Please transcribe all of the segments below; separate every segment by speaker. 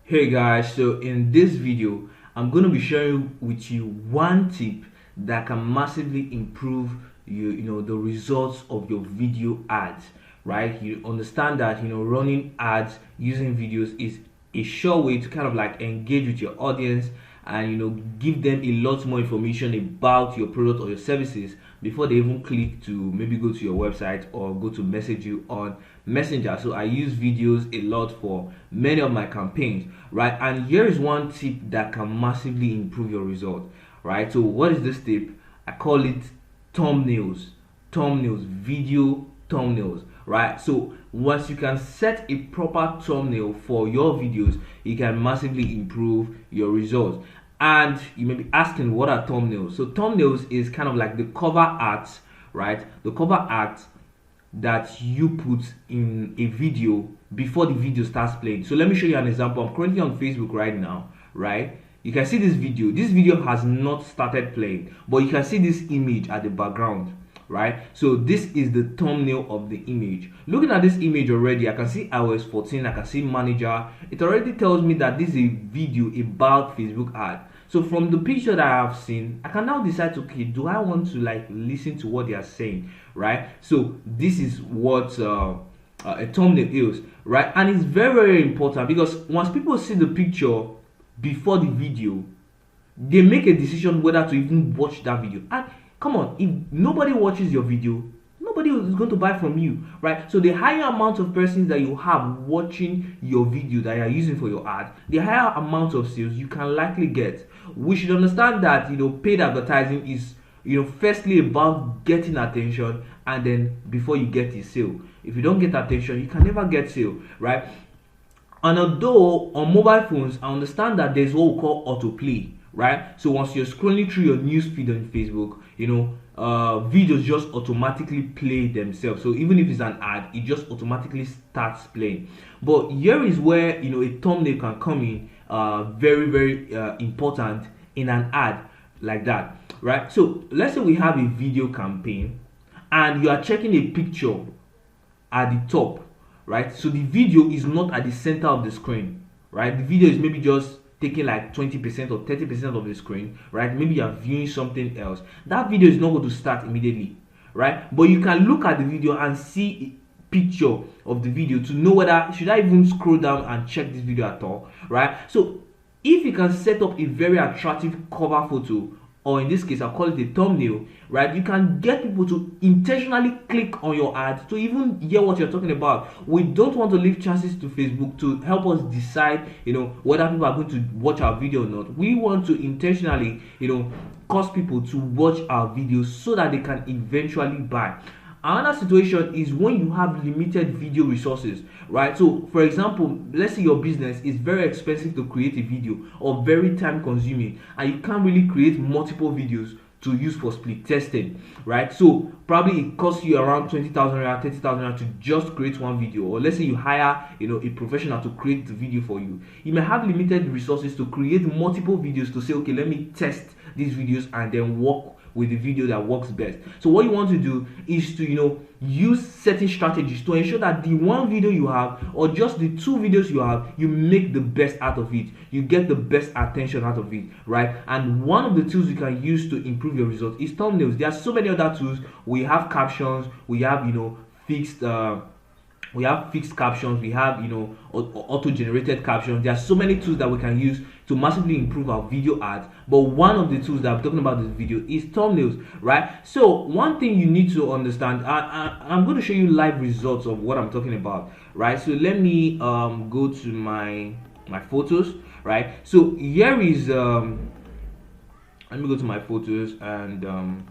Speaker 1: Hey guys, so in this video I'm going to be sharing with you one tip that can massively improve the results of your video ads, right? You understand that running ads using videos is a sure way to kind of like engage with your audience and give them a lot more information about your product or your services before they even click to maybe go to your website or go to message you on Messenger. So I use videos a lot for many of my campaigns, right? And here is one tip that can massively improve your result, right? So what is this tip? I call it thumbnails, video thumbnails, right? So once you can set a proper thumbnail for your videos, it can massively improve your results. And you may be asking, what are thumbnails? So thumbnails is kind of like the cover art, right? The cover art that you put in a video before the video starts playing. So let me show you an example. I'm currently on Facebook right now, right? You can see this video. This video has not started playing, but you can see this image at the background, right? So this is the thumbnail of the image. Looking at this image already, I can see iOS 14, I can see manager. It already tells me that this is a video about Facebook ad. So from the picture that I have seen, I can now decide, okay, do I want to like listen to what they are saying, right? So this is what a thumbnail is, right? And it's very important because once people see the picture before the video, they make a decision whether to even watch that video. And come on, if nobody watches your video, nobody is going to buy from you, right? So the higher amount of persons that you have watching your video that you are using for your ad, the higher amount of sales you can likely get. We should understand that paid advertising is firstly about getting attention, and then before you get a sale. If you don't get attention, you can never get sale, right? And although on mobile phones, I understand that there's what we call autoplay, right? So once you're scrolling through your news feed on Facebook, videos just automatically play themselves. So even if it's an ad, it just automatically starts playing. But here is where a thumbnail can come in, very important in an ad like that, right? So let's say we have a video campaign and you are checking a picture at the top, right? So the video is not at the center of the screen, right? The video is maybe just taking like 20% or 30% of the screen, right? Maybe you're viewing something else. That video is not going to start immediately, right? But you can look at the video and see a picture of the video to know whether should I even scroll down and check this video at all, right? So if you can set up a very attractive cover photo, or in this case I'll call it a thumbnail, right, you can get people to intentionally click on your ad to even hear what you're talking about. We don't want to leave chances to Facebook to help us decide whether people are going to watch our video or not. We want to intentionally cause people to watch our videos so that they can eventually buy. Another situation is when you have limited video resources, right? So for example, let's say your business is very expensive to create a video or very time consuming, and you can't really create multiple videos to use for split testing, right? So probably it costs you around 20,000 rand, 30,000 rand to just create one video. Or let's say you hire a professional to create the video for you. You may have limited resources to create multiple videos to say, okay, let me test these videos and then work with the video that works best. So what you want to do is to use certain strategies to ensure that the one video you have or just the two videos you have, you make the best out of it, you get the best attention out of it, right? And one of the tools you can use to improve your results is thumbnails. There are so many other tools. We have captions, we have fixed we have fixed captions, we have auto-generated captions. There are so many tools that we can use to massively improve our video ads, but one of the tools that I'm talking about in this video is thumbnails, right? So one thing you need to understand, I'm going to show you live results of what I'm talking about, right? So let me go to my photos, right? So here is let me go to my photos, and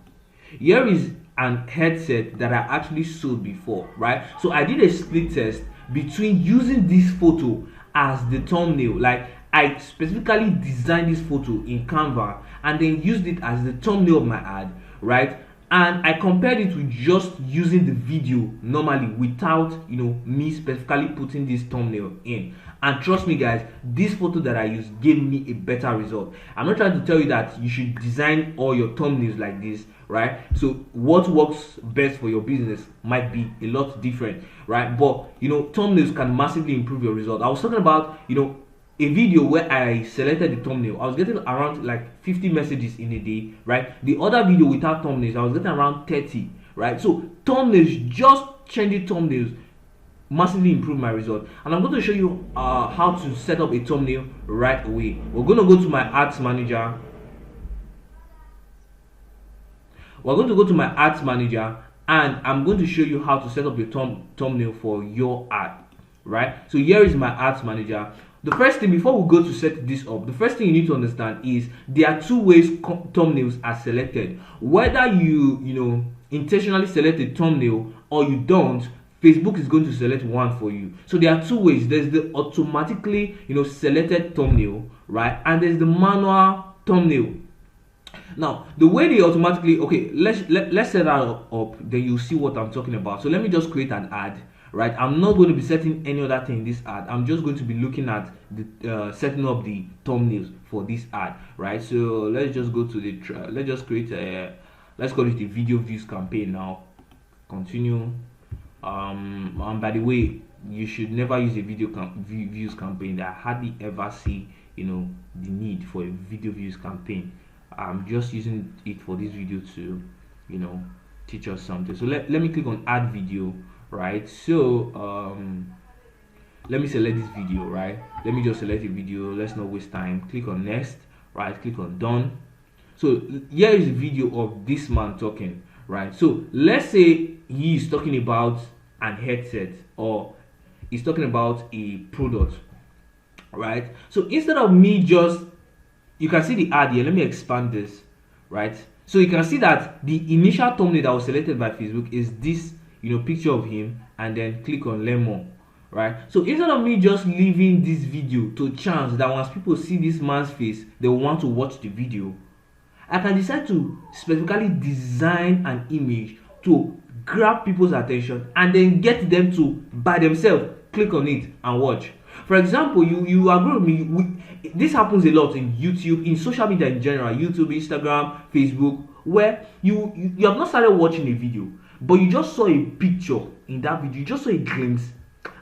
Speaker 1: here is an headset that I actually sold before, right? So I did a split test between using this photo as the thumbnail. Like I specifically designed this photo in Canva and then used it as the thumbnail of my ad, right? And I compared it with just using the video normally without me specifically putting this thumbnail in. And trust me guys, this photo that I used gave me a better result. I'm not trying to tell you that you should design all your thumbnails like this, right? So what works best for your business might be a lot different, right? But thumbnails can massively improve your result. I was talking about a video where I selected the thumbnail, I was getting around like 50 messages in a day, right? The other video without thumbnails, I was getting around 30, right? So thumbnails, just changing thumbnails massively improve my result. And I'm going to show you how to set up a thumbnail right away. We're going to go to my ads manager. We're going to go to my ads manager, and I'm going to show you how to set up your thumbnail for your ad, right? So here is my ads manager. The first thing, before we go to set this up, the first thing you need to understand is there are two ways thumbnails are selected. Whether you intentionally select a thumbnail or you don't, Facebook is going to select one for you. So there are two ways. There's the automatically selected thumbnail, right? And there's the manual thumbnail. Now, the way they automatically, okay, let's set that up, then you'll see what I'm talking about. So let me just create an ad, right? I'm not going to be setting any other thing in this ad. I'm just going to be looking at the setting up the thumbnails for this ad, right? So let's just go to the let's just create a, let's call it the video views campaign now. Continue. And by the way, you should never use a video views campaign. I hardly ever see the need for a video views campaign. I'm just using it for this video to teach us something. So let me click on add video, right? So let me select this video, right? Let me just select a video. Let's not waste time. Click on next, right? Click on done. So here is a video of this man talking, right? So let's say he is talking about an headset, or he's talking about a product, right? So instead of me just, you can see the ad here. Let me expand this, right? So you can see that the initial thumbnail that was selected by Facebook is this picture of him, and then click on learn more, right? So instead of me just leaving this video to chance that once people see this man's face they will want to watch the video, I can decide to specifically design an image to grab people's attention and then get them to by themselves click on it and watch. For example, you agree with me, this happens a lot in YouTube, in social media in general, YouTube, Instagram, Facebook, where you have not started watching a video, but you just saw a picture in that video, you just saw a glimpse,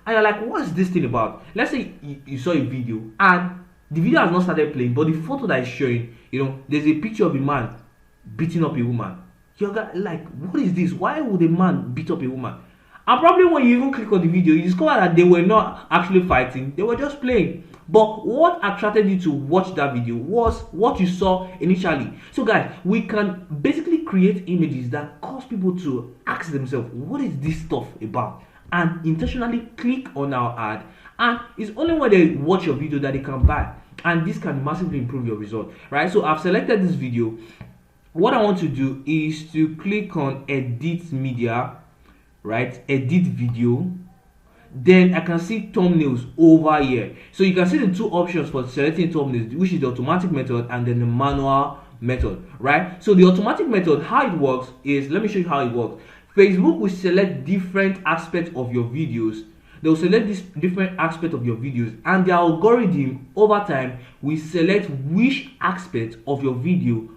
Speaker 1: and you're like, what's this thing about? Let's say you saw a video and the video has not started playing, but the photo that is showing, there's a picture of a man beating up a woman. You're like, what is this? Why would a man beat up a woman? And probably when you even click on the video, you discover that they were not actually fighting, they were just playing. But what attracted you to watch that video was what you saw initially. So guys, we can basically create images that cause people to ask themselves, what is this stuff about? And intentionally click on our ad, and it's only when they watch your video that they can buy. And this can massively improve your result, right? So I've selected this video. What I want to do is to click on edit media, right? Edit video. Then I can see thumbnails over here. So you can see the two options for selecting thumbnails, which is the automatic method and then the manual method, right? So the automatic method, how it works is, let me show you how it works. Facebook will select different aspects of your videos. They will select this different aspect of your videos, and the algorithm over time will select which aspect of your video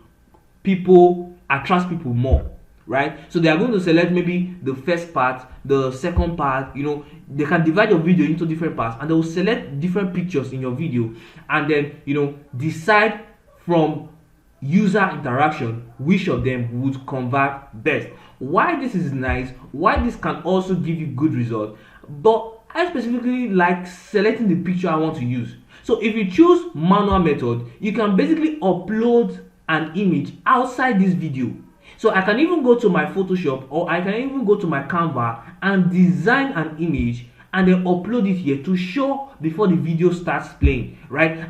Speaker 1: attracts people more, right? So they are going to select maybe the first part, the second part. They can divide your video into different parts, and they will select different pictures in your video, and then decide from user interaction which of them would convert best. Why this is nice, why this can also give you good results, but I specifically like selecting the picture I want to use. So if you choose manual method, you can basically upload an image outside this video. So I can even go to my Photoshop, or I can even go to my Canva and design an image and then upload it here to show before the video starts playing, right?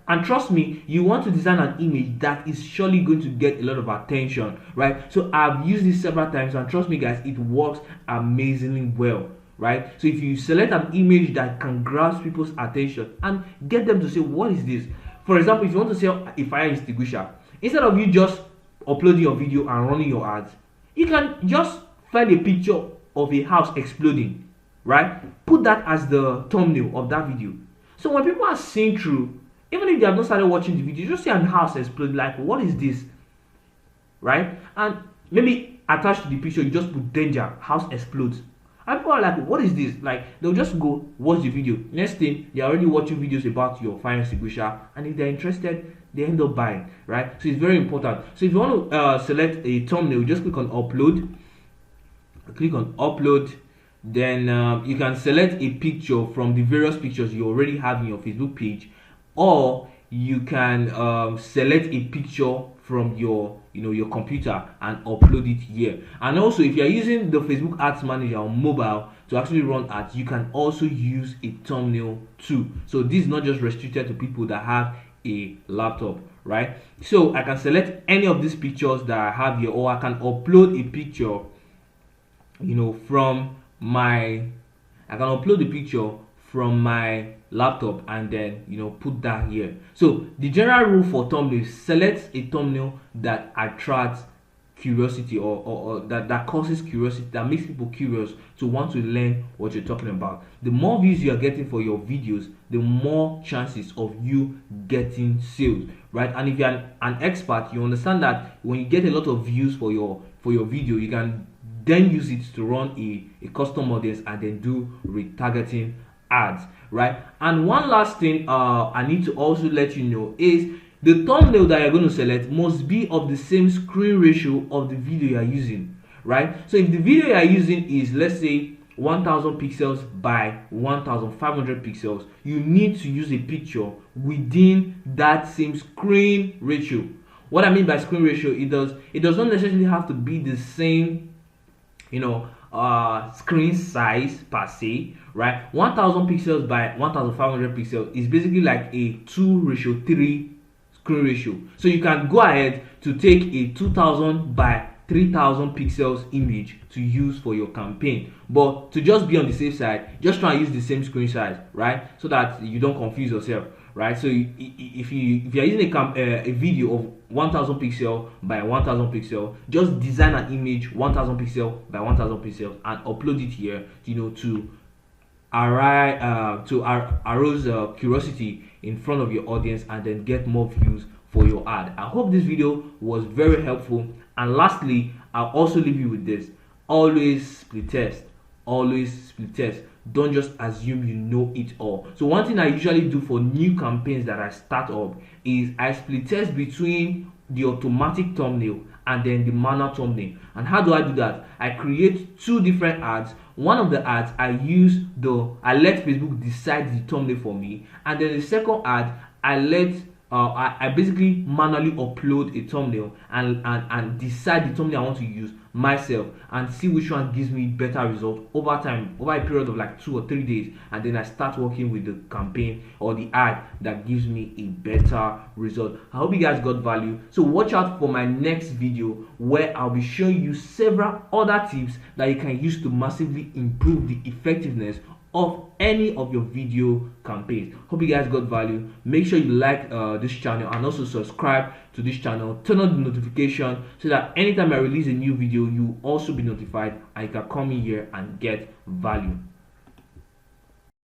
Speaker 1: And trust me, you want to design an image that is surely going to get a lot of attention, right? So I've used this several times, and trust me guys, it works amazingly well, right? So if you select an image that can grasp people's attention and get them to say, what is this? For example, if you want to sell a fire extinguisher, instead of you just uploading your video and running your ads, you can just find a picture of a house exploding, right? Put that as the thumbnail of that video. So when people are seeing through, even if they have not started watching the video, you just see a house explode, like, what is this, right? And maybe attached to the picture, you just put danger, house explodes. And people are like, what is this? Like, they'll just go watch the video. Next thing, they're already watching videos about your fire extinguisher, and if they're interested, they end up buying, right? So it's very important. So if you want to select a thumbnail, just click on upload. Click on upload. Then you can select a picture from the various pictures you already have in your Facebook page, or you can select a picture from your your computer and upload it here. And also, if you are using the Facebook Ads Manager on mobile to actually run ads, you can also use a thumbnail too. So this is not just restricted to people that have a laptop, right? So I can select any of these pictures that I have here, or I can upload a picture from my picture from my laptop, and then put that here. So the general rule for thumbnail is select a thumbnail that attracts curiosity, or that causes curiosity, that makes people curious to want to learn what you're talking about. The more views you are getting for your videos, the more chances of you getting sales, right? And if you're an expert, you understand that when you get a lot of views for your video, you can then use it to run a custom audience and then do retargeting ads, right? And one last thing I need to also let you know is the thumbnail that you're going to select must be of the same screen ratio of the video you're using, right? So if the video you're using is, let's say, 1000 pixels by 1500 pixels, you need to use a picture within that same screen ratio. What I mean by screen ratio, it does not necessarily have to be the same screen size per se, right? 1000 pixels by 1500 pixels is basically like a 2:3 screen ratio. So you can go ahead to take a 2000 by 3000 pixels image to use for your campaign, but to just be on the safe side, just try and use the same screen size, right? So that you don't confuse yourself, right? So if you're using a video of 1000 pixel by 1000 pixel, just design an image 1000 pixel by 1000 pixels and upload it here, to arouse curiosity in front of your audience, and then get more views for your ad. I hope this video was very helpful. And lastly, I'll also leave you with this: always split test. Always split test. Don't just assume you know it all. So one thing I usually do for new campaigns that I start up is I split test between the automatic thumbnail and then the manual thumbnail. And how do I do that? I create two different ads. One of the ads I let Facebook decide the thumbnail for me, and then the second ad I basically manually upload a thumbnail and decide the thumbnail I want to use myself, and see which one gives me better result over time, over a period of like 2 or 3 days, and then I start working with the campaign or the ad that gives me a better result. I hope you guys got value. So watch out for my next video, where I'll be showing you several other tips that you can use to massively improve the effectiveness of any of your video campaigns. Hope you guys got value. Make sure you like this channel, and also subscribe to this channel. Turn on the notification so that anytime I release a new video, you also be notified and you can come in here and get value.